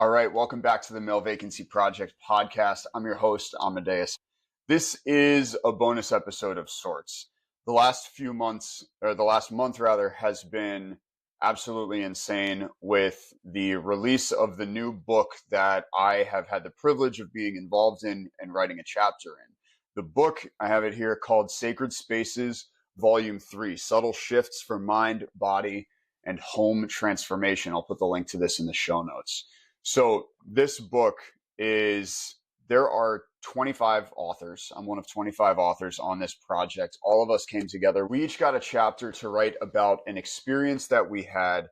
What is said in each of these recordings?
All right, welcome back to the Male Vacancy Project podcast. I'm your host, Amadeus. This is a bonus episode of sorts. The last few months, or the last month rather, has been absolutely insane with the release of the new book that I have had the privilege of being involved in and writing a chapter in. The book, I have it here, called Sacred Spaces, Volume 3, Subtle Shifts for Mind, Body, and Home Transformation. I'll put the link to this in the show notes. So this book there are 25 authors. I'm one of 25 authors on this project. All of us came together. We each got a chapter to write about an experience that we had,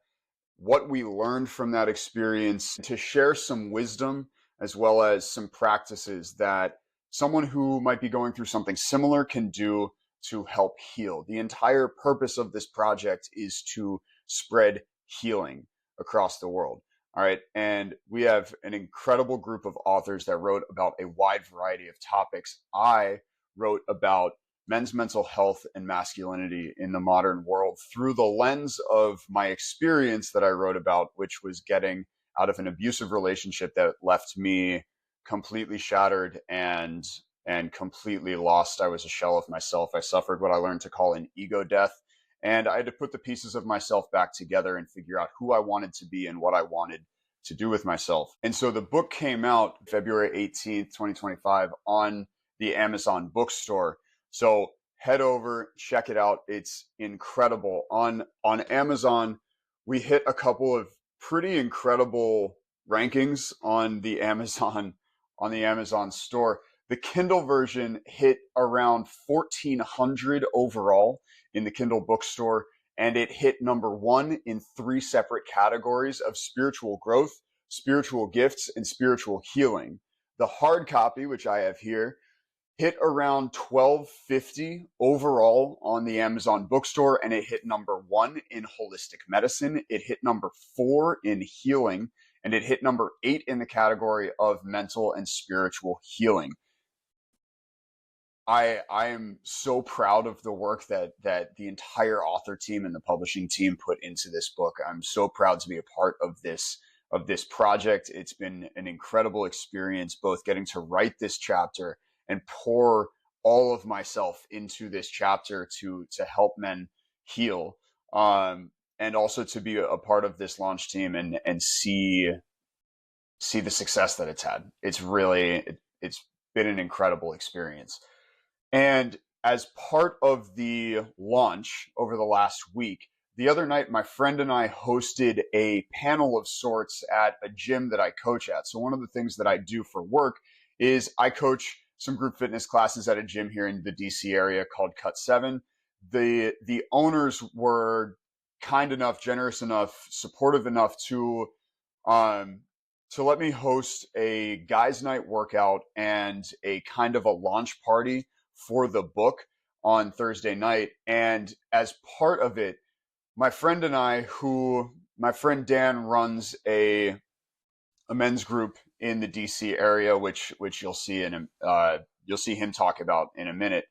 what we learned from that experience, to share some wisdom as well as some practices that someone who might be going through something similar can do to help heal. The entire purpose of this project is to spread healing across the world. All right. And we have an incredible group of authors that wrote about a wide variety of topics. I wrote about men's mental health and masculinity in the modern world through the lens of my experience that I wrote about, which was getting out of an abusive relationship that left me completely shattered and completely lost. I was a shell of myself. I suffered what I learned to call an ego death. And I had to put the pieces of myself back together and figure out who I wanted to be and what I wanted to do with myself. And so the book came out February 18th, 2025 on the Amazon bookstore. So head over, check it out. It's incredible. On Amazon, we hit a couple of pretty incredible rankings on the Amazon store. The Kindle version hit around 1,400 overall in the Kindle bookstore, and it hit number 1 in 3 separate categories of spiritual growth, spiritual gifts, and spiritual healing. The hard copy, which I have here, hit around 1,250 overall on the Amazon bookstore, and it hit number 1 in holistic medicine. It hit number 4 in healing, and it hit number 8 in the category of mental and spiritual healing. I am so proud of the work that the entire author team and the publishing team put into this book. I'm so proud to be a part of this project. It's been an incredible experience, both getting to write this chapter and pour all of myself into this chapter to help men heal, and also to be a part of this launch team and see the success that it's had. It's been an incredible experience. And as part of the launch over the last week, the other night, my friend and I hosted a panel of sorts at a gym that I coach at. So one of the things that I do for work is I coach some group fitness classes at a gym here in the DC area called Cut 7. The owners were kind enough, generous enough, supportive enough to let me host a guys' night workout and a kind of a launch party for the book on Thursday night. And as part of it, my friend and I, my friend Dan runs a men's group in the DC area, which you'll see you'll see him talk about in a minute.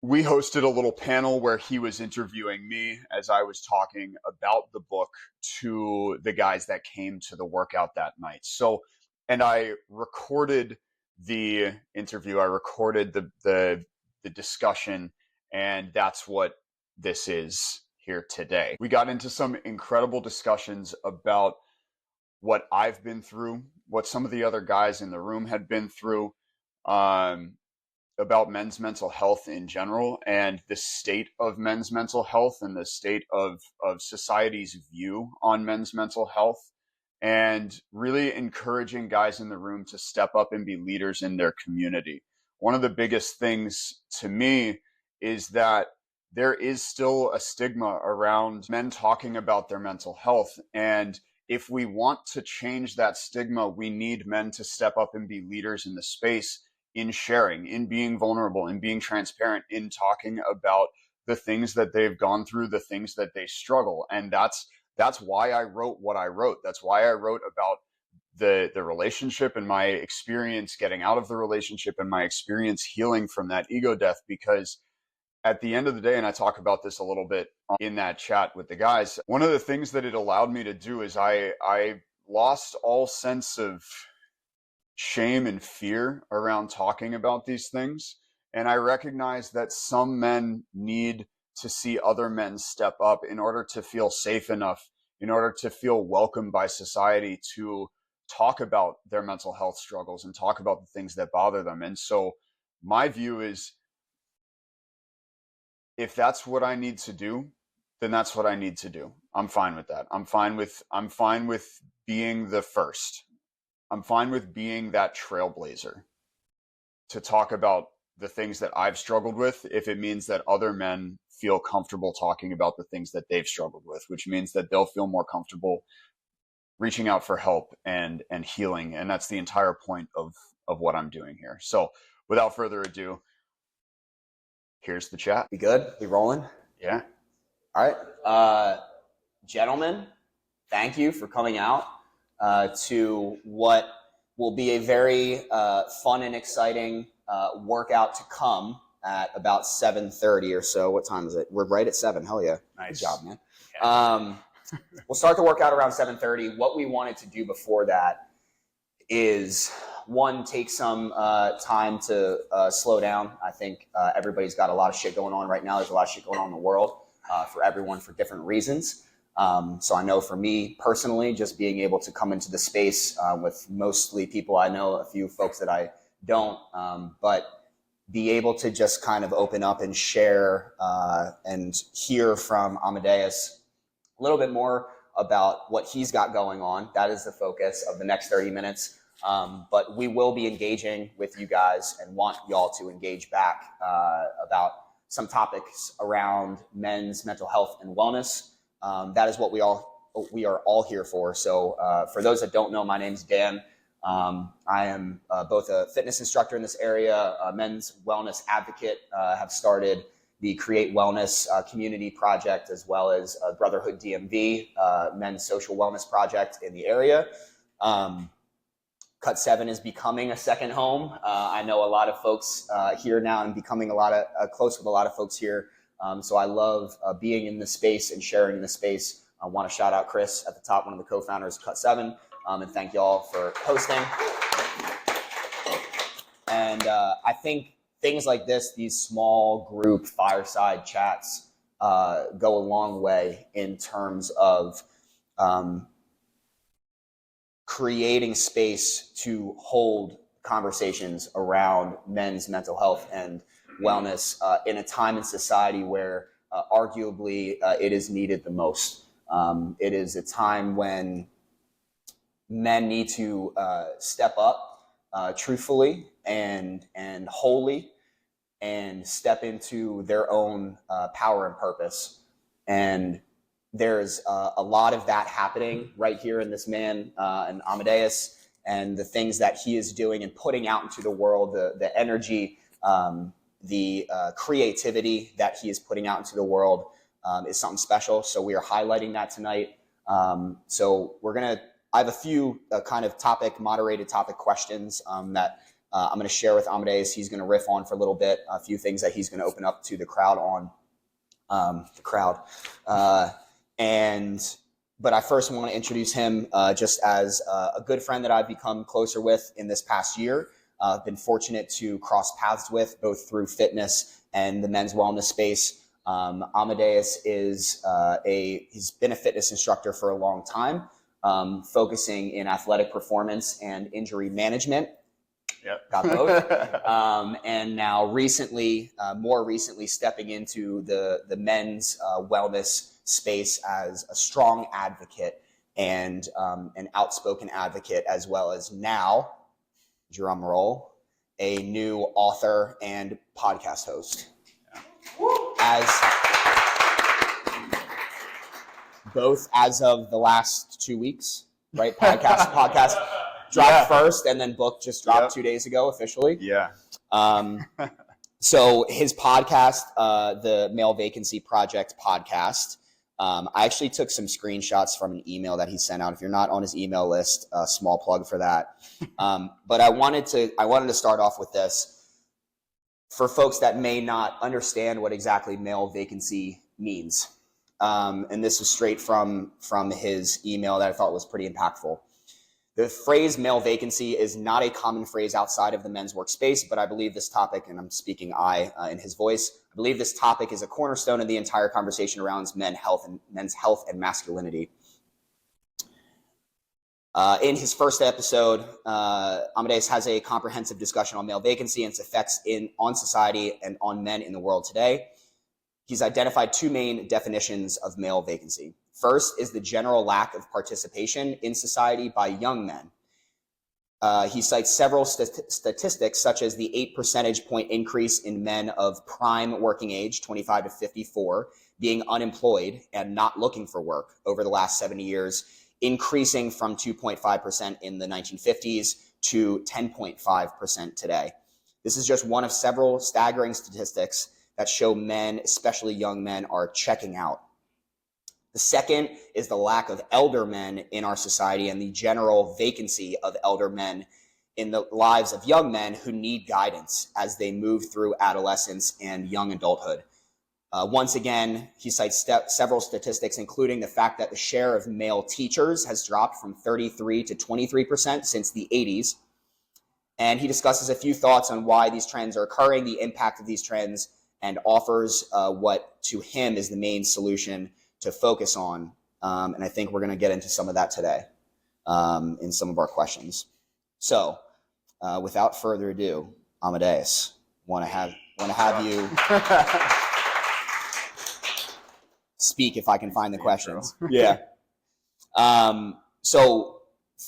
We hosted a little panel where he was interviewing me as I was talking about the book to the guys that came to the workout that night. So, and I recorded the interview, I recorded the discussion, and that's what this is here today. We got into some incredible discussions about what I've been through, what some of the other guys in the room had been through, about men's mental health in general and the state of men's mental health and the state of society's view on men's mental health, and really encouraging guys in the room to step up and be leaders in their community. One of the biggest things to me is that there is still a stigma around men talking about their mental health. And if we want to change that stigma, we need men to step up and be leaders in the space, in sharing, in being vulnerable, in being transparent, in talking about the things that they've gone through, the things that they struggle. And that's why I wrote what I wrote. That's why I wrote about the relationship and my experience getting out of the relationship and my experience healing from that ego death. Because at the end of the day, and I talk about this a little bit in that chat with the guys, one of the things that it allowed me to do is I lost all sense of shame and fear around talking about these things. And I recognize that some men need to see other men step up in order to feel safe enough, in order to feel welcomed by society to talk about their mental health struggles and talk about the things that bother them. And so my view is, if that's what I need to do, then that's what I need to do. I'm fine with that. I'm fine with being the first. I'm fine with being that trailblazer to talk about the things that I've struggled with, if it means that other men feel comfortable talking about the things that they've struggled with, which means that they'll feel more comfortable reaching out for help and healing. And that's the entire point of what I'm doing here. So without further ado, here's the chat. We good? We rolling? Yeah. All right. Gentlemen, thank you for coming out to what will be a very fun and exciting workout to come at about 7:30 or so. What time is it? We're right at 7. Hell yeah. Nice. Good job, man. Yeah. We'll start the workout around 7:30. What we wanted to do before that is, one, take some time to slow down. I think everybody's got a lot of shit going on right now. There's a lot of shit going on in the world for everyone for different reasons. So I know for me personally, just being able to come into the space with mostly people I know, a few folks that I don't, but be able to just kind of open up and share and hear from Amadeus a little bit more about what he's got going on. That is the focus of the next 30 minutes. But we will be engaging with you guys and want y'all to engage back about some topics around men's mental health and wellness. That is what we are all here for. So for those that don't know, my name's Dan. I am both a fitness instructor in this area, a men's wellness advocate, have started the Create Wellness community project, as well as Brotherhood DMV, men's social wellness project in the area. Cut 7 is becoming a second home. I know a lot of folks here now and becoming a lot of close with a lot of folks here. So I love being in this space and sharing in this space. I want to shout out Chris at the top, one of the co-founders of Cut 7, and thank y'all for hosting. And I think things like this, these small group fireside chats, go a long way in terms of creating space to hold conversations around men's mental health and wellness in a time in society where arguably it is needed the most. It is a time when men need to step up truthfully and wholly and step into their own power and purpose. And there's a lot of that happening right here in this man and Amadeus, and the things that he is doing and putting out into the world, the energy, the creativity that he is putting out into the world is something special. So we are highlighting that tonight. So I have a few kind of moderated topic questions that I'm going to share with Amadeus. He's going to riff on for a little bit, a few things that he's going to open up to the crowd on. But I first want to introduce him just as a good friend that I've become closer with in this past year. I've been fortunate to cross paths with, both through fitness and the men's wellness space. Amadeus he's been a fitness instructor for a long time, focusing in athletic performance and injury management. Yep. Got both. And now more recently stepping into the men's wellness space as a strong advocate and an outspoken advocate, as well as now, drum roll, a new author and podcast host. As of the last 2 weeks, right? Podcast dropped first, and then book just dropped 2 days ago officially. Yeah. So his podcast, the Male Vacancy Project podcast, I actually took some screenshots from an email that he sent out. If you're not on his email list, small plug for that. But I wanted to start off with this for folks that may not understand what exactly male vacancy means. And this is straight from his email that I thought was pretty impactful. The phrase male vacancy is not a common phrase outside of the men's workspace, but I believe this topic, and I'm speaking in his voice, I believe this topic is a cornerstone of the entire conversation around men's health and masculinity. In his first episode, Amadeus has a comprehensive discussion on male vacancy and its effects on society and on men in the world today. He's identified two main definitions of male vacancy. First is the general lack of participation in society by young men. He cites several statistics, such as the 8 percentage point increase in men of prime working age, 25 to 54, being unemployed and not looking for work over the last 70 years, increasing from 2.5% in the 1950s to 10.5% today. This is just one of several staggering statistics that show men, especially young men, are checking out. The second is the lack of elder men in our society and the general vacancy of elder men in the lives of young men who need guidance as they move through adolescence and young adulthood. Once again, he cites several statistics, including the fact that the share of male teachers has dropped from 33 to 23% since the 80s. And he discusses a few thoughts on why these trends are occurring, the impact of these trends, and offers what to him is the main solution to focus on. And I think we're going to get into some of that today in some of our questions. So without further ado, Amadeus, want to have you speak if I can find the questions. Yeah. So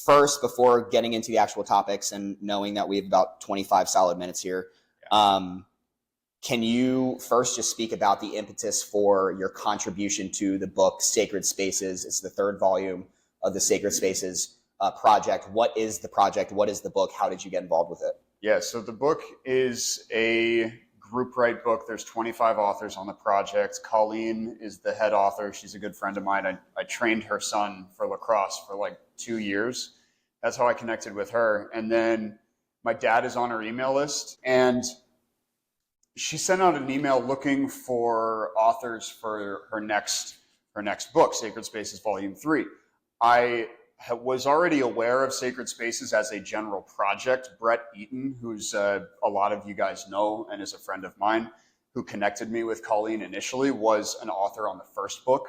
first, before getting into the actual topics and knowing that we have about 25 solid minutes here, can you first just speak about the impetus for your contribution to the book Sacred Spaces? It's the third volume of the Sacred Spaces project. What is the project? What is the book? How did you get involved with it? Yeah, so the book is a group write book. There's 25 authors on the project. Colleen is the head author. She's a good friend of mine. I trained her son for lacrosse for like 2 years. That's how I connected with her. And then my dad is on her email list, and she sent out an email looking for authors for her next book, Sacred Spaces Volume 3. I was already aware of Sacred Spaces as a general project. Brett Eaton, who's a lot of you guys know and is a friend of mine, who connected me with Colleen initially, was an author on the first book.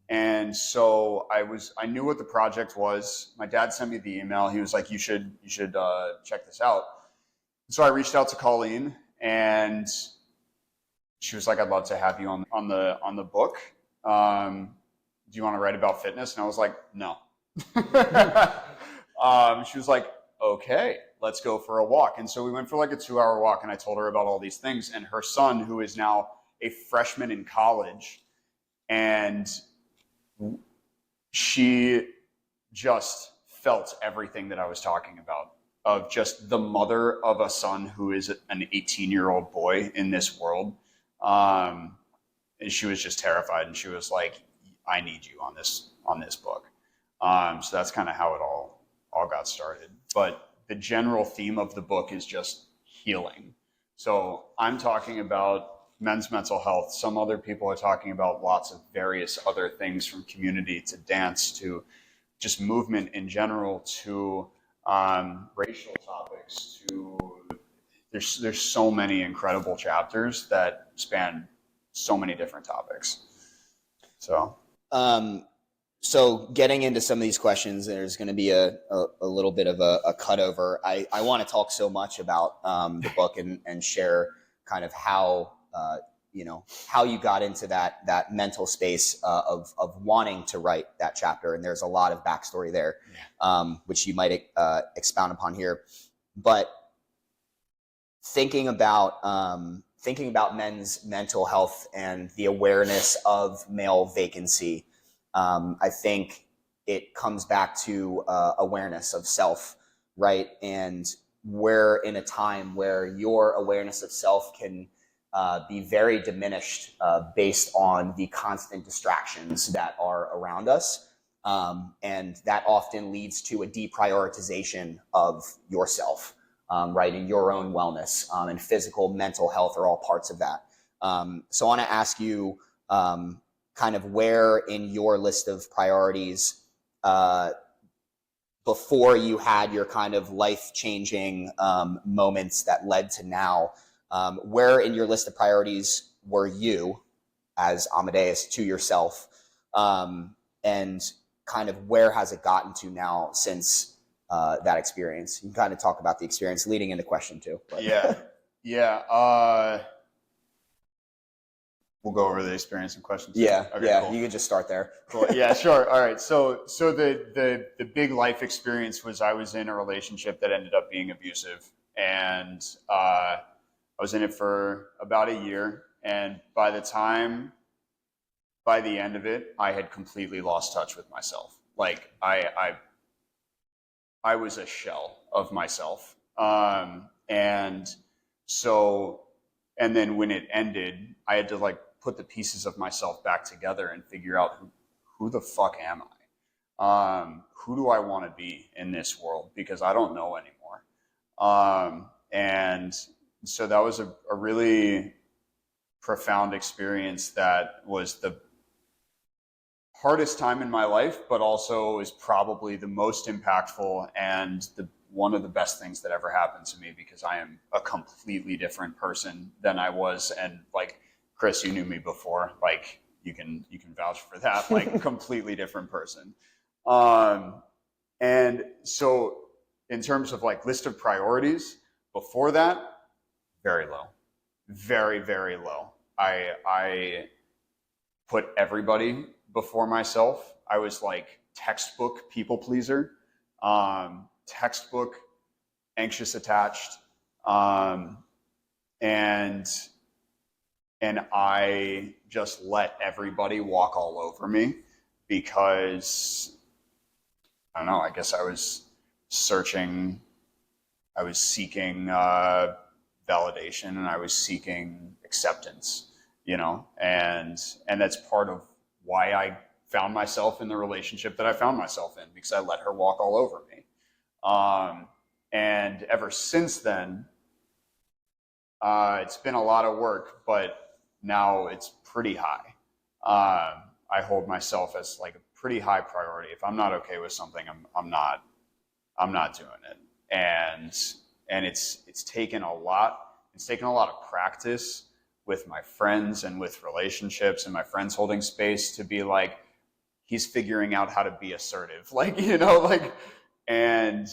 And so I knew what the project was. My dad sent me the email. He was like, you should check this out. So I reached out to Colleen, and she was like, I'd love to have you on the book. Do you want to write about fitness? And I was like, no. She was like, okay, let's go for a walk. And so we went for like a 2-hour walk, and I told her about all these things. And her son, who is now a freshman in college, and she just felt everything that I was talking about, of just the mother of a son who is an 18-year-old boy in this world. And she was just terrified, and she was like, I need you on this book. So that's kind of how it all got started. But the general theme of the book is just healing. So I'm talking about men's mental health. Some other people are talking about lots of various other things, from community to dance to just movement in general to racial topics to there's so many incredible chapters that span so many different topics. So getting into some of these questions, there's going to be a little bit of a cutover. I want to talk so much about the book and share kind of how how you got into that mental space of wanting to write that chapter. And there's a lot of backstory there, which you might expound upon here. But thinking about men's mental health and the awareness of male vacancy, I think it comes back to awareness of self, right? And we're in a time where your awareness of self can be very diminished based on the constant distractions that are around us. And that often leads to a deprioritization of yourself, right? And your own wellness and physical, mental health are all parts of that. So I want to ask you kind of where in your list of priorities before you had your kind of life-changing moments that led to now, where in your list of priorities were you as Amadeus to yourself, and kind of where has it gotten to now since that experience? You can kind of talk about the experience leading into question 2. But. Yeah. We'll go over the experience in question 2. Yeah, okay, yeah. cool. You could just start there. Cool. Yeah, sure. All right. So the big life experience was I was in a relationship that ended up being abusive, and I was in it for about a year. And by the end of it, I had completely lost touch with myself. Like I was a shell of myself. And then when it ended, I had to like put the pieces of myself back together and figure out who the fuck am I? Who do I want to be in this world? Because I don't know anymore. And so that was a really profound experience that was the hardest time in my life, but also is probably the most impactful and one of the best things that ever happened to me, because I am a completely different person than I was. And like, Chris, you knew me before, like you can vouch for that, like completely different person. And so in terms of like list of priorities before that, very low, very, very low. I put everybody before myself. I was like textbook people pleaser, textbook anxious attached, and I just let everybody walk all over me because I don't know, I guess I was seeking validation, and I was seeking acceptance, and that's part of why I found myself in the relationship that I found myself in, because I let her walk all over me. And ever since then, it's been a lot of work, but now it's pretty high. I hold myself as like a pretty high priority. If I'm not okay with something, I'm not doing it. And it's taken a lot. It's taken a lot of practice with my friends and with relationships, and my friends holding space to be like, he's figuring out how to be assertive, like, and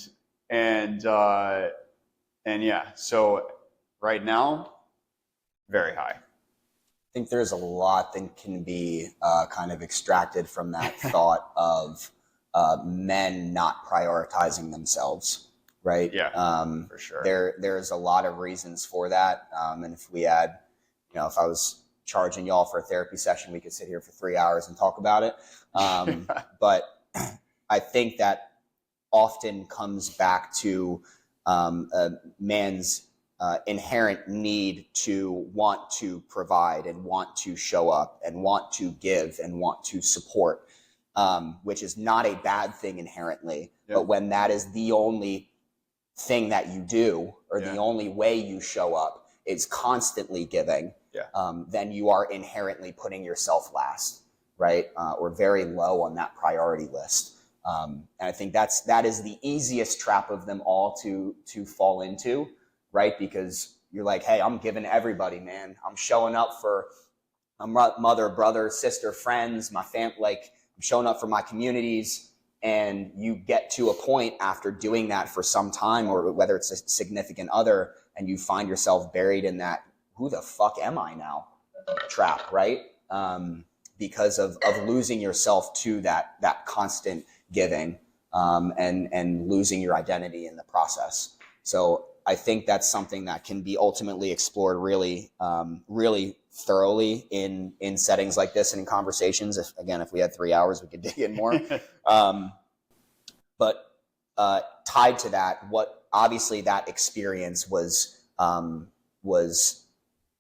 yeah. So right now, very high. I think there's a lot that can be kind of extracted from that thought of men not prioritizing themselves, right? Yeah, for sure. There's a lot of reasons for that. And if we had, if I was charging y'all for a therapy session, we could sit here for 3 hours and talk about it. But I think that often comes back to a man's inherent need to want to provide and want to show up and want to give and want to support, which is not a bad thing inherently. Yep. But when that is the only thing that you do, or the only way you show up is constantly giving, then you are inherently putting yourself last, right? Or very low on that priority list. And I think that is the easiest trap of them all to fall into, right? Because you're like, hey, I'm giving everybody, man. I'm showing up for my mother, brother, sister, friends, my family. Like, I'm showing up for my communities. And you get to a point after doing that for some time, or whether it's a significant other, and you find yourself buried in that, who the fuck am I now trap, right? Because of losing yourself to that constant giving, and losing your identity in the process. So I think that's something that can be ultimately explored really, really thoroughly in settings like this and in conversations. If we had 3 hours, we could dig in more. But tied to that, what obviously that experience was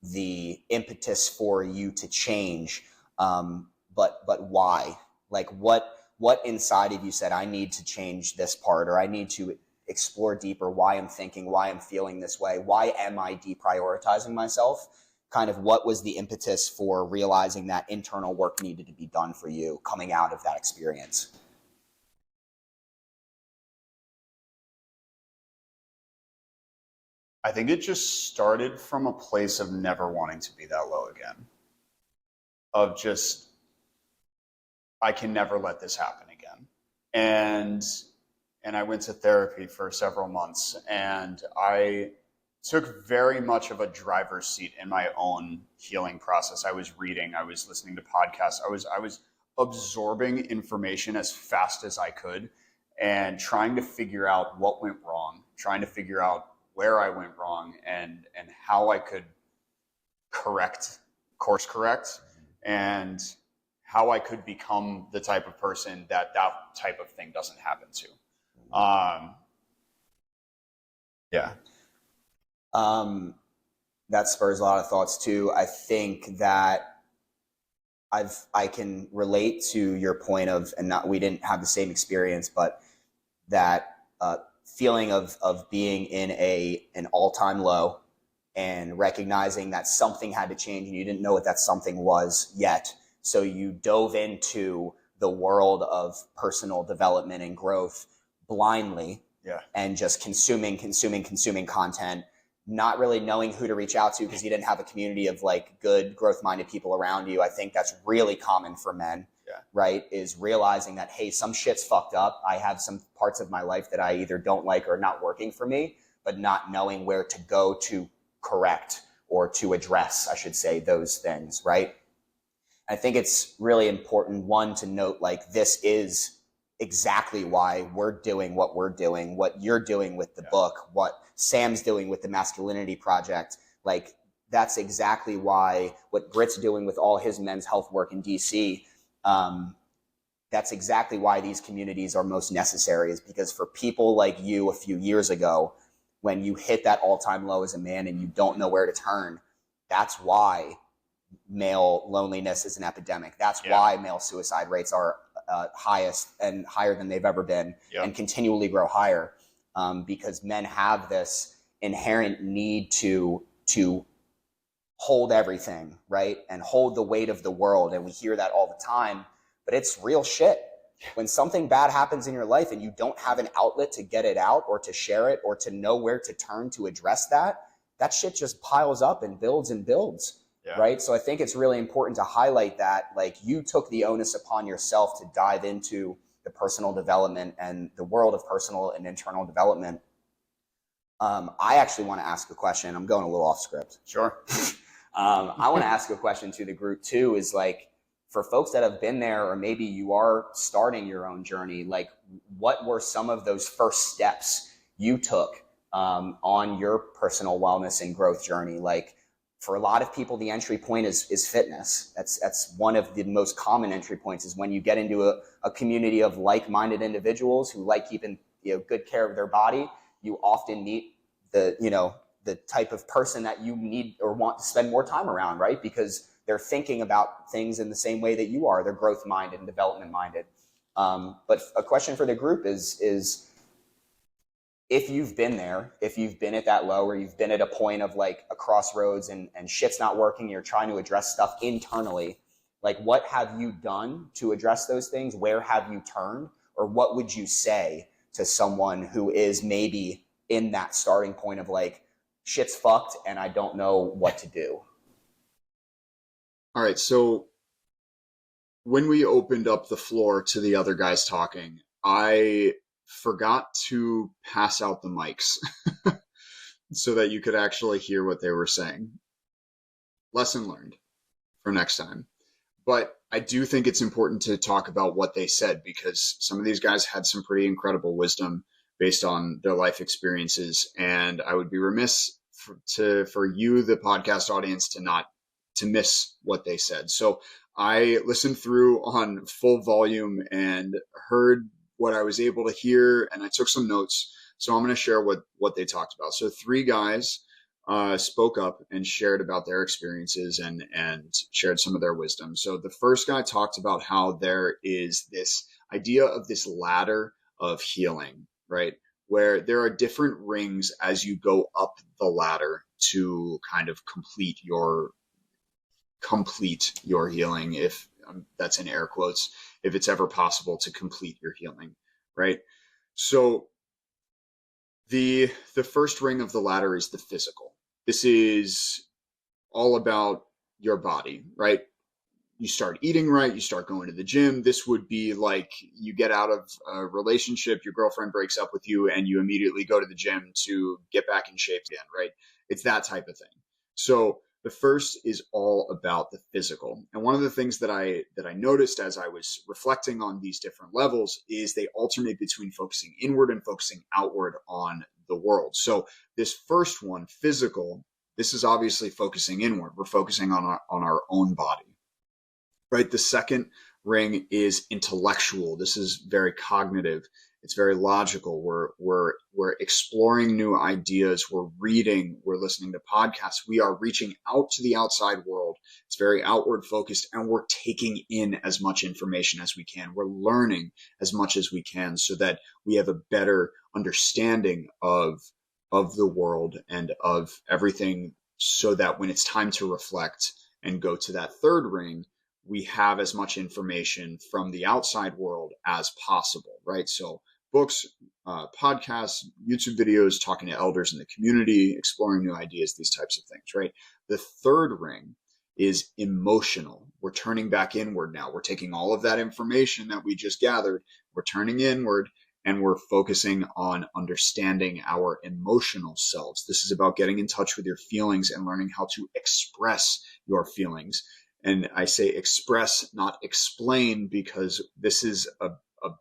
the impetus for you to change. But why? Like, what inside of you said, I need to change this part, or I need to explore deeper why I'm thinking, why I'm feeling this way, why am I deprioritizing myself? Kind of what was the impetus for realizing that internal work needed to be done for you coming out of that experience? I think it just started from a place of never wanting to be that low again. Of just, I can never let this happen again. And I went to therapy for several months, and I took very much of a driver's seat in my own healing process. I was reading, I was listening to podcasts, I was absorbing information as fast as I could and trying to figure out what went wrong, trying to figure out where I went wrong and how I could course correct, and how I could become the type of person that type of thing doesn't happen to. Yeah. That spurs a lot of thoughts too. I think that I can relate to your point of, and not, we didn't have the same experience, but that feeling of being in an all-time low and recognizing that something had to change and you didn't know what that something was yet. So you dove into the world of personal development and growth blindly, and just consuming content, not really knowing who to reach out to because you didn't have a community of like good growth-minded people around you. I think that's really common for men, right? Is realizing that, hey, some shit's fucked up. I have some parts of my life that I either don't like or not working for me, but not knowing where to go to correct or to address, I should say, those things, right? I think it's really important, one, to note, like, this is exactly why we're doing what we're doing, what you're doing with the book, what Sam's doing with the Masculinity Project. Like, that's exactly why what Britt's doing with all his men's health work in DC, that's exactly why these communities are most necessary, is because for people like you a few years ago, when you hit that all-time low as a man and you don't know where to turn, that's why male loneliness is an epidemic. That's why male suicide rates are highest and higher than they've ever been, and continually grow higher, because men have this inherent need to hold everything, right? And hold the weight of the world. And we hear that all the time, but it's real shit. When something bad happens in your life and you don't have an outlet to get it out or to share it or to know where to turn to address that, that shit just piles up and builds and builds. Right. So I think it's really important to highlight that, like, you took the onus upon yourself to dive into the personal development and the world of personal and internal development. I actually want to ask a question. I'm going a little off script. Sure. I want to ask a question to the group too, is like, for folks that have been there, or maybe you are starting your own journey, like, what were some of those first steps you took on your personal wellness and growth journey? Like, for a lot of people, the entry point is fitness. That's one of the most common entry points, is when you get into a community of like-minded individuals who like keeping good care of their body. You often meet the type of person that you need or want to spend more time around, right? Because they're thinking about things in the same way that you are. They're growth-minded and development-minded. But a question for the group is if you've been there, if you've been at that low, or you've been at a point of like a crossroads and shit's not working, you're trying to address stuff internally, like, what have you done to address those things? Where have you turned? Or what would you say to someone who is maybe in that starting point of like, shit's fucked and I don't know what to do? All right. So when we opened up the floor to the other guys talking, I forgot to pass out the mics so that you could actually hear what they were saying. Lesson learned for next time. But I do think it's important to talk about what they said, because some of these guys had some pretty incredible wisdom based on their life experiences. And I would be remiss for you, the podcast audience, to miss what they said. So I listened through on full volume and heard what I was able to hear, and I took some notes. So I'm going to share what they talked about. So 3 guys spoke up and shared about their experiences and shared some of their wisdom. So the first guy talked about how there is this idea of this ladder of healing, right? Where there are different rings as you go up the ladder to kind of complete your healing, if that's in air quotes, if it's ever possible to complete your healing, right? So The first ring of the ladder is the physical. This is all about your body, right? You start eating right, you start going to the gym. This would be like you get out of a relationship, your girlfriend breaks up with you, and you immediately go to the gym to get back in shape again, right? It's that type of thing. So the first is all about the physical. And one of the things that I noticed as I was reflecting on these different levels is they alternate between focusing inward and focusing outward on the world. So this first one, physical, this is obviously focusing inward. We're focusing on our own body. Right. The second ring is intellectual. This is very cognitive. It's very logical. We're exploring new ideas. We're reading. We're listening to podcasts. We are reaching out to the outside world. It's very outward focused, and we're taking in as much information as we can. We're learning as much as we can so that we have a better understanding of the world and of everything, so that when it's time to reflect and go to that third ring, we have as much information from the outside world as possible, right? So books, podcasts, YouTube videos, talking to elders in the community, exploring new ideas, these types of things, right? The third ring is emotional. We're turning back inward now. We're taking all of that information that we just gathered, we're turning inward, and we're focusing on understanding our emotional selves. This is about getting in touch with your feelings and learning how to express your feelings. And I say express, not explain, because this is a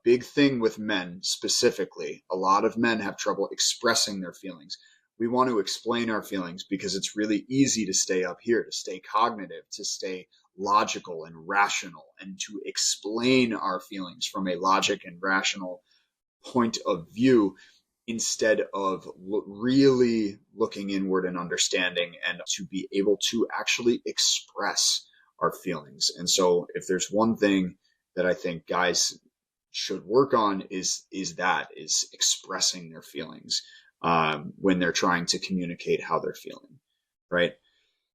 big thing with men specifically. A lot of men have trouble expressing their feelings. We want to explain our feelings because it's really easy to stay up here, to stay cognitive, to stay logical and rational, and to explain our feelings from a logic and rational point of view, instead of really looking inward and understanding, and to be able to actually express our feelings. And so if there's one thing that I think guys should work on is expressing their feelings when they're trying to communicate how they're feeling, right?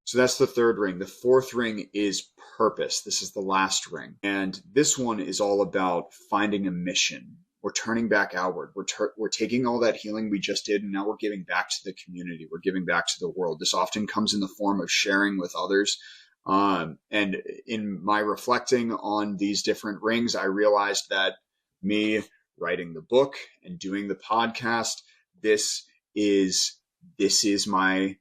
So that's the third ring. The fourth ring is purpose. This is the last ring. And this one is all about finding a mission. We're turning back outward. We're taking all that healing we just did, and now we're giving back to the community. We're giving back to the world. This often comes in the form of sharing with others. And in my reflecting on these different rings, I realized that me writing the book and doing the podcast, this is my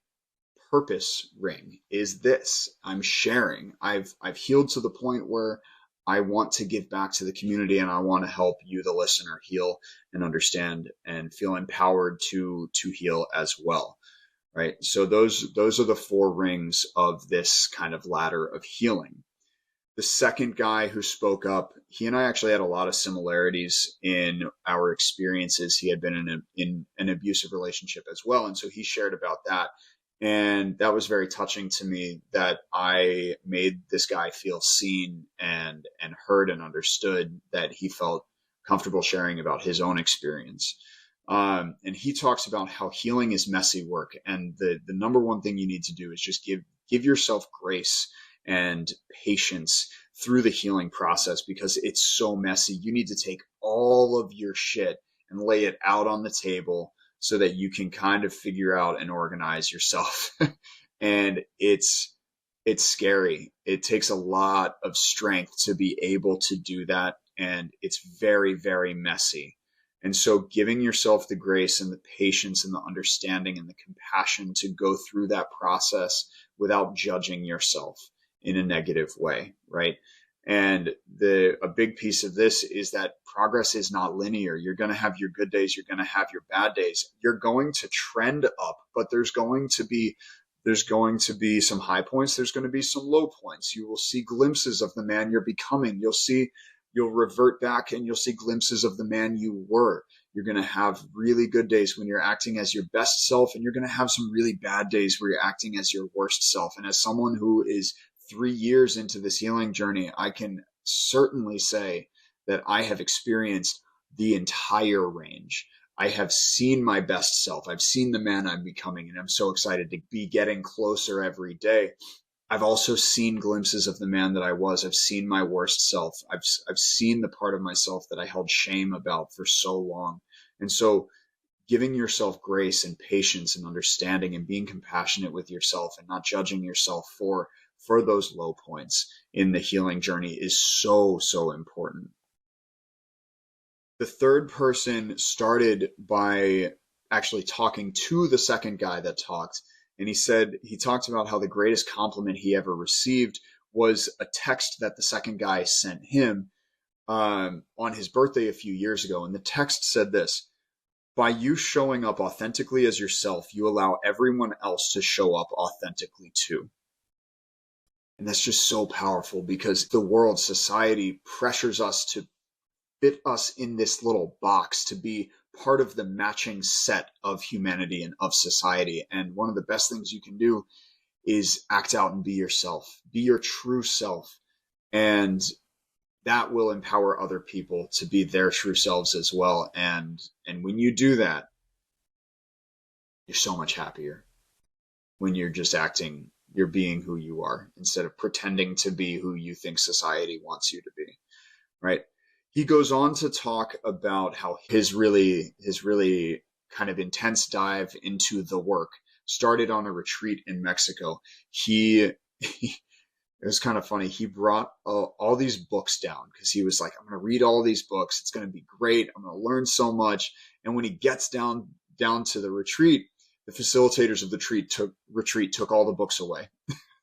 purpose ring. Is this I'm sharing. I've healed to the point where I want to give back to the community, and I want to help you, the listener, heal and understand and feel empowered to heal as well. Right. So those are the four rings of this kind of ladder of healing. The second guy who spoke up, he and I actually had a lot of similarities in our experiences. He had been in an abusive relationship as well. And so he shared about that. And that was very touching to me, that I made this guy feel seen and heard and understood, that he felt comfortable sharing about his own experience. And he talks about how healing is messy work. And the number one thing you need to do is just give yourself grace and patience through the healing process, because it's so messy. You need to take all of your shit and lay it out on the table so that you can kind of figure out and organize yourself. And it's scary. It takes a lot of strength to be able to do that. And it's very, very messy. And so giving yourself the grace and the patience and the understanding and the compassion to go through that process without judging yourself in a negative way, right? And a big piece of this is that progress is not linear. You're going to have your good days. You're going to have your bad days. You're going to trend up, but there's going to be some high points. There's going to be some low points. You will see glimpses of the man you're becoming. You'll revert back and you'll see glimpses of the man you were. You're going to have really good days when you're acting as your best self, and you're going to have some really bad days where you're acting as your worst self. And as someone who is 3 years into this healing journey, I can certainly say that I have experienced the entire range. I have seen my best self. I've seen the man I'm becoming, and I'm so excited to be getting closer every day. I've also seen glimpses of the man that I was. I've seen my worst self. I've seen the part of myself that I held shame about for so long. And so giving yourself grace and patience and understanding and being compassionate with yourself and not judging yourself for those low points in the healing journey is so, so important. The third person started by actually talking to the second guy that talked. And he talked about how the greatest compliment he ever received was a text that the second guy sent him on his birthday a few years ago. And the text said this: by you showing up authentically as yourself, you allow everyone else to show up authentically too. And that's just so powerful, because the world, society pressures us to fit us in this little box, to be part of the matching set of humanity and of society. And one of the best things you can do is act out and be yourself, be your true self. And that will empower other people to be their true selves as well. And when you do that, you're so much happier when you're just acting, you're being who you are instead of pretending to be who you think society wants you to be, right? He goes on to talk about how his really kind of intense dive into the work started on a retreat in Mexico. It was kind of funny. He brought all these books down because he was like, I'm going to read all these books. It's going to be great. I'm going to learn so much. And when he gets down to the retreat, the facilitators of the retreat took all the books away.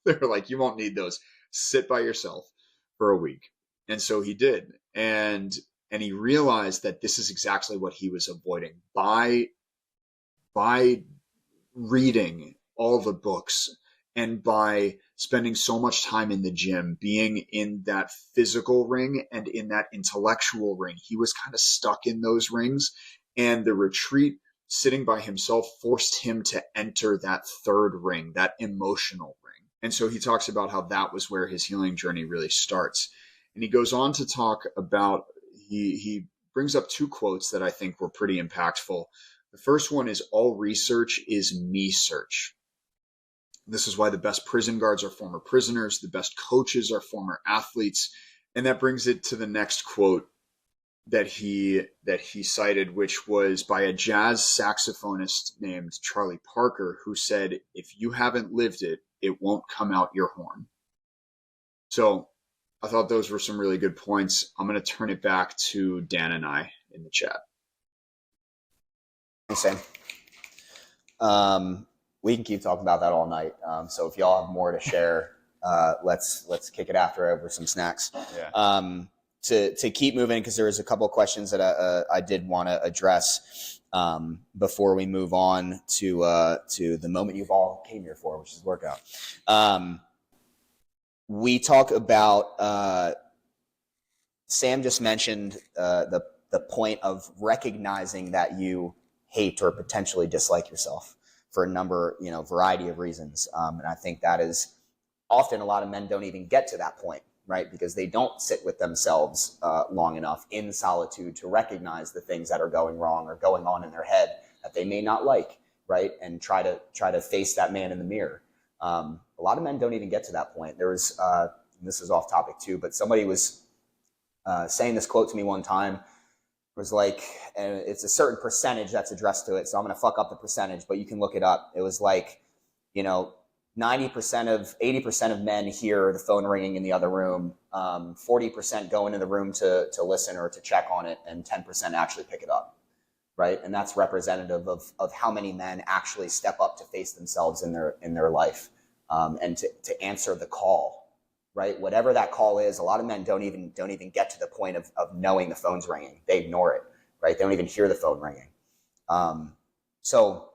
They were like, you won't need those. Sit by yourself for a week. And so he did. And he realized that this is exactly what he was avoiding by reading all the books and by spending so much time in the gym, being in that physical ring and in that intellectual ring. He was kind of stuck in those rings, and the retreat, sitting by himself, forced him to enter that third ring, that emotional ring. And so he talks about how that was where his healing journey really starts. And he goes on to talk about, he brings up two quotes that I think were pretty impactful. The first one is, all research is me search. This is why the best prison guards are former prisoners. The best coaches are former athletes. And that brings it to the next quote that he cited, which was by a jazz saxophonist named Charlie Parker, who said, if you haven't lived it, it won't come out your horn. So I thought those were some really good points. I'm going to turn it back to Dan and I in the chat. Same. We can keep talking about that all night. So if y'all have more to share, let's kick it after over some snacks. Yeah. To keep moving, because there was a couple of questions that I did want to address before we move on to the moment you've all came here for, which is workout. We talk about Sam just mentioned the point of recognizing that you hate or potentially dislike yourself for a number, variety of reasons. And I think that is often a lot of men don't even get to that point, right? Because they don't sit with themselves long enough in solitude to recognize the things that are going wrong or going on in their head that they may not like, right? And try to face that man in the mirror. A lot of men don't even get to that point. There was, this is off topic too, but somebody was saying this quote to me one time. It was like, and it's a certain percentage that's addressed to it, so I'm going to fuck up the percentage, but you can look it up. It was like, 80% of men hear the phone ringing in the other room, 40% go into the room to listen or to check on it, and 10% actually pick it up, right? And that's representative of how many men actually step up to face themselves in their life, and to answer the call, right? Whatever that call is. A lot of men don't even get to the point of knowing the phone's ringing. They ignore it, right? They don't even hear the phone ringing. So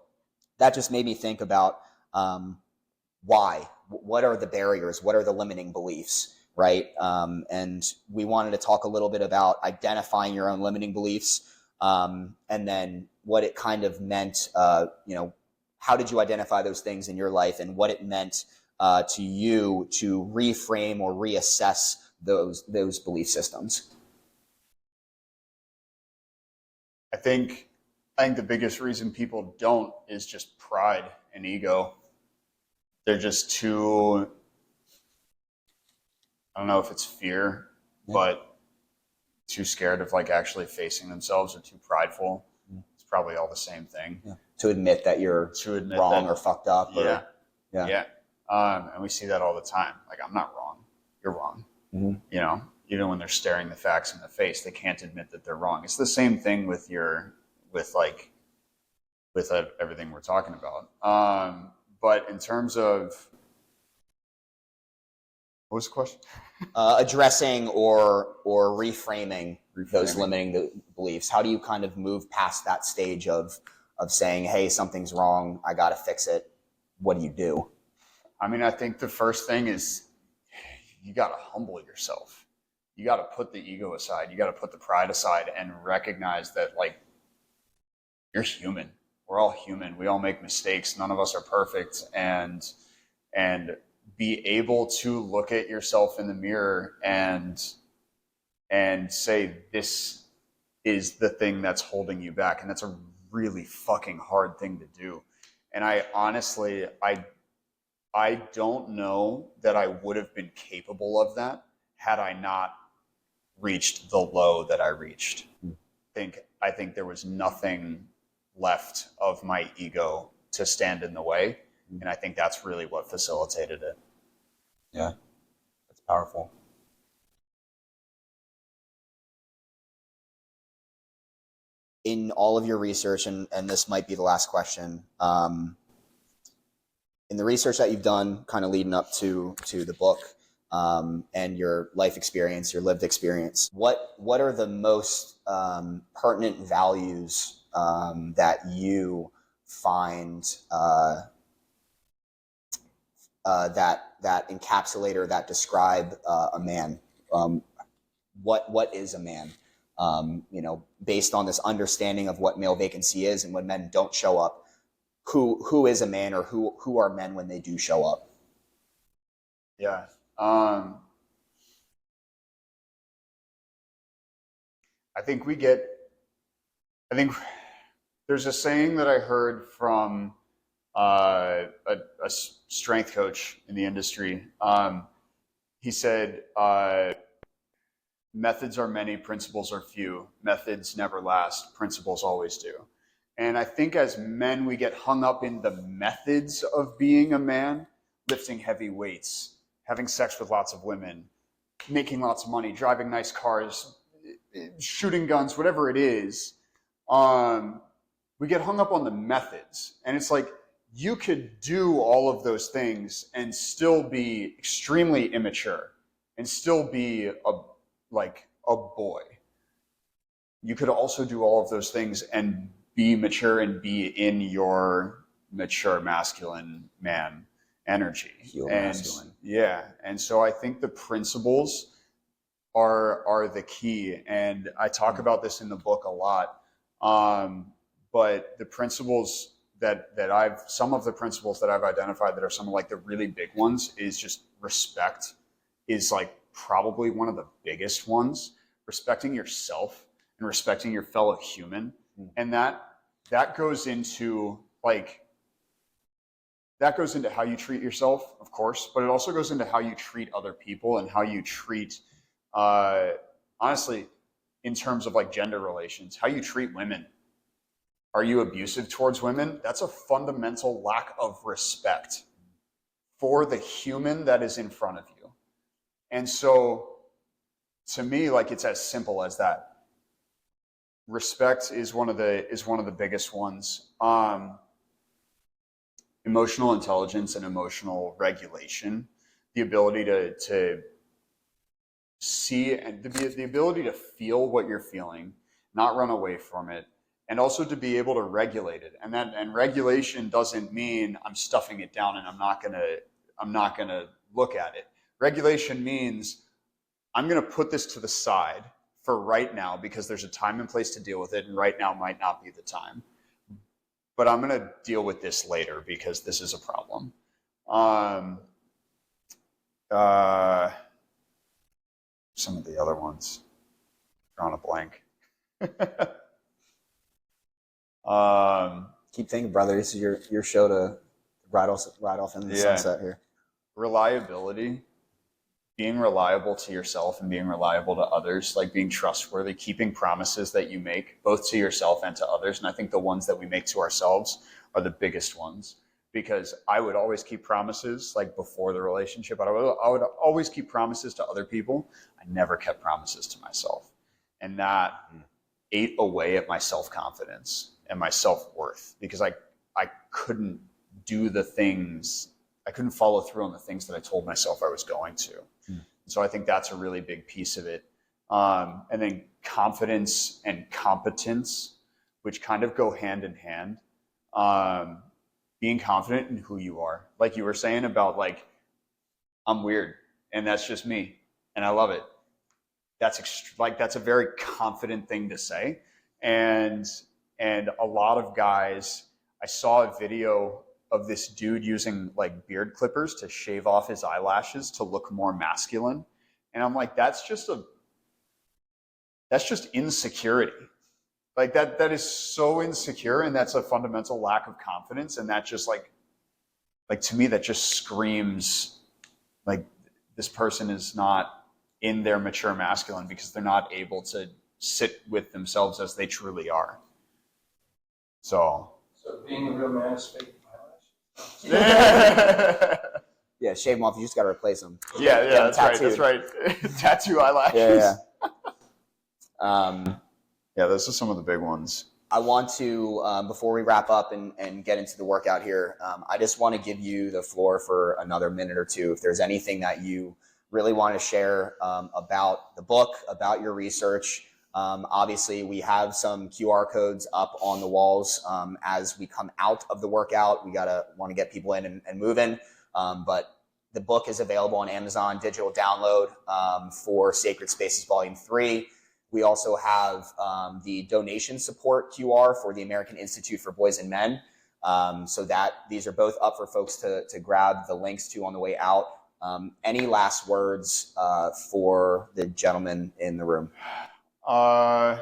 that just made me think about why. What are the barriers? What are the limiting beliefs, right? And we wanted to talk a little bit about identifying your own limiting beliefs, and then what it kind of meant, how did you identify those things in your life, and what it meant to you to reframe or reassess those belief systems? I think the biggest reason people don't is just pride and ego. They're just too, I don't know if it's fear, but too scared of actually facing themselves, or too prideful. It's probably all the same thing. Yeah. To admit that you're wrong or fucked up. Yeah. Or, yeah. And we see that all the time. Like, I'm not wrong. You're wrong. Mm-hmm. You know, even when they're staring the facts in the face, they can't admit that they're wrong. It's the same thing with everything we're talking about. But in terms of, what was the question? Addressing or reframing those limiting beliefs. How do you kind of move past that stage of saying, hey, something's wrong, I got to fix it? What do you do? I mean, I think the first thing is you got to humble yourself. You got to put the ego aside. You got to put the pride aside and recognize that, like, you're human. We're all human. We all make mistakes. None of us are perfect. And be able to look at yourself in the mirror and say, this is the thing that's holding you back. And that's a really fucking hard thing to do. And I honestly, I don't know that I would have been capable of that had I not reached the low that I reached. I think there was nothing left of my ego to stand in the way. And I think that's really what facilitated it. Yeah, that's powerful. In all of your research, and this might be the last question, in the research that you've done kind of leading up to the book, and your life experience, your lived experience, what are the most pertinent values that you find that encapsulate or that describe a man? What is a man? Based on this understanding of what male vacancy is and when men don't show up, who is a man, or who are men when they do show up? Yeah. I think there's a saying that I heard from a strength coach in the industry. He said, methods are many, principles are few. Methods never last, principles always do. And I think as men, we get hung up in the methods of being a man, lifting heavy weights, having sex with lots of women, making lots of money, driving nice cars, shooting guns, whatever it is. We get hung up on the methods. And it's like, you could do all of those things and still be extremely immature and still be a boy. You could also do all of those things and be mature and be in your mature masculine man energy. Masculine. Yeah. And so I think the principles are the key. And I talk about this in the book a lot. But the principles some of the principles that I've identified that are some of like the really big ones is just respect is like probably one of the biggest ones. Respecting yourself and respecting your fellow human. And that goes into how you treat yourself, of course, but it also goes into how you treat other people and how you treat, honestly, in terms of like gender relations, how you treat women. Are you abusive towards women? That's a fundamental lack of respect for the human that is in front of you. And so to me, like, it's as simple as that. Respect is one of the biggest ones. Emotional intelligence and emotional regulation, the ability to see and the ability to feel what you're feeling, not run away from it, and also to be able to regulate it. And regulation doesn't mean I'm stuffing it down and I'm not gonna look at it. Regulation means I'm gonna put this to the side for right now because there's a time and place to deal with it, and right now might not be the time. But I'm going to deal with this later because this is a problem. Some of the other ones, drawing a blank. Keep thinking, brother. This is your show to ride off in the sunset here. Reliability, being reliable to yourself and being reliable to others, like being trustworthy, keeping promises that you make both to yourself and to others. And I think the ones that we make to ourselves are the biggest ones, because I would always keep promises like before the relationship, but I would always keep promises to other people. I never kept promises to myself. And that ate away at my self-confidence and my self-worth, because I couldn't do the things, I couldn't follow through on the things that I told myself I was going to. So I think that's a really big piece of it. And then confidence and competence, which kind of go hand in hand. Being confident in who you are. Like you were saying about like, I'm weird and that's just me and I love it. That's a very confident thing to say. And a lot of guys, I saw a video of this dude using like beard clippers to shave off his eyelashes to look more masculine. And I'm like, that's just insecurity. Like that is so insecure, and that's a fundamental lack of confidence. And that just like to me, that just screams like this person is not in their mature masculine, because they're not able to sit with themselves as they truly are. So being a real man is fake eyelashes. Yeah, shave them off. You just got to replace them. Yeah, that's tattooed. right. That's right. Tattoo eyelashes. Yeah, those are some of the big ones. I want to, before we wrap up and get into the workout here, I just want to give you the floor for another minute or two. If there's anything that you really want to share about the book, about your research. Obviously, we have some QR codes up on the walls as we come out of the workout. We want to get people in and moving. But the book is available on Amazon, digital download for Sacred Spaces Volume 3. We also have the donation support QR for the American Institute for Boys and Men. So that these are both up for folks to grab the links to on the way out. Any last words for the gentleman in the room? I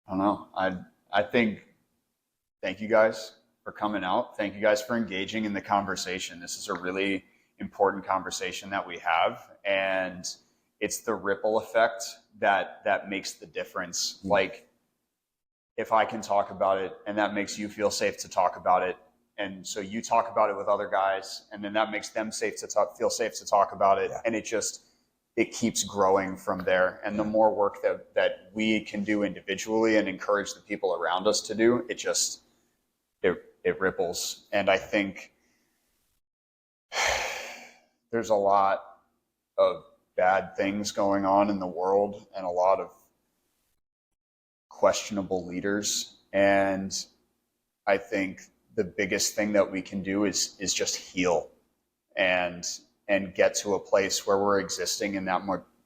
don't know. I think, thank you guys for coming out. Thank you guys for engaging in the conversation. This is a really important conversation that we have, and it's the ripple effect that makes the difference. Like, if I can talk about it and that makes you feel safe to talk about it, and so you talk about it with other guys, and then that makes them feel safe to talk about it, and it keeps growing from there. And the more work that we can do individually and encourage the people around us to do, it ripples. And I think there's a lot of bad things going on in the world and a lot of questionable leaders. And I think the biggest thing that we can do is just heal and get to a place where we're existing in that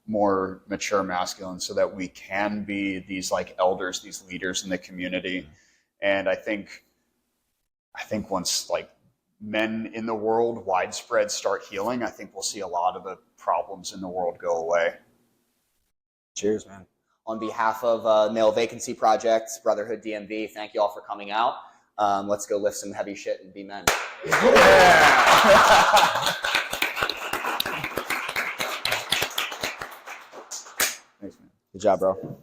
more mature masculine, so that we can be these like elders, these leaders in the community. And I think once like men in the world widespread start healing, I think we'll see a lot of the problems in the world go away. Cheers, man. On behalf of Male Vacancy Project, Brotherhood DMV, thank you all for coming out. Let's go lift some heavy shit and be men. Yeah. Thanks, man. Good job, bro.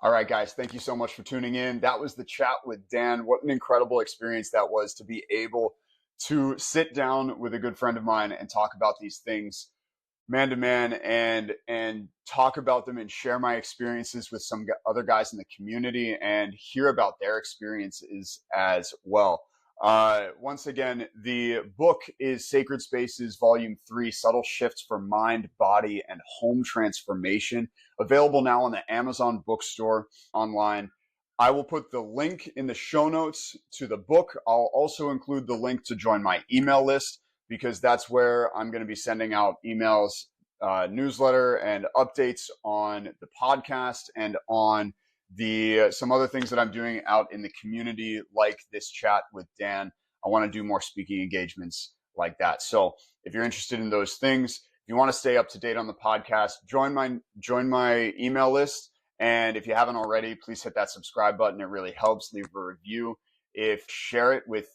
All right, guys, thank you so much for tuning in. That was the chat with Dan. What an incredible experience that was, to be able to sit down with a good friend of mine and talk about these things man to man, and talk about them and share my experiences with some other guys in the community and hear about their experiences as well. Once again, the book is Sacred Spaces Volume 3, Subtle Shifts for Mind, Body, and Home Transformation, available now on the Amazon bookstore online. I will put the link in the show notes to the book. I'll also include the link to join my email list, because that's where I'm going to be sending out emails, newsletter, and updates on the podcast and on some other things that I'm doing out in the community, like this chat with Dan. I want to do more speaking engagements like that. So if you're interested in those things, if you want to stay up to date on the podcast, join my email list. And if you haven't already, please hit that subscribe button. It really helps. Leave a review. Share it with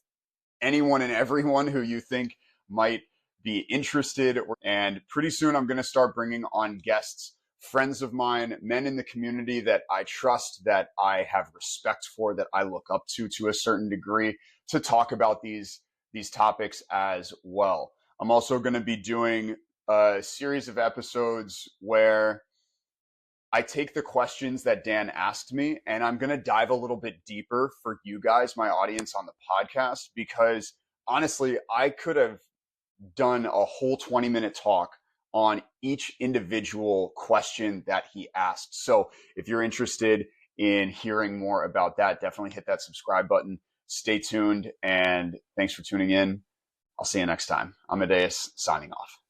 anyone and everyone who you think might be interested. And pretty soon I'm going to start bringing on guests, friends of mine, men in the community that I trust, that I have respect for, that I look up to a certain degree, to talk about these topics as well. I'm also going to be doing a series of episodes where I take the questions that Dan asked me and I'm going to dive a little bit deeper for you guys, my audience on the podcast, because honestly, I could have done a whole 20-minute talk on each individual question that he asked. So if you're interested in hearing more about that, definitely hit that subscribe button. Stay tuned, and thanks for tuning in. I'll see you next time. Amadeus signing off.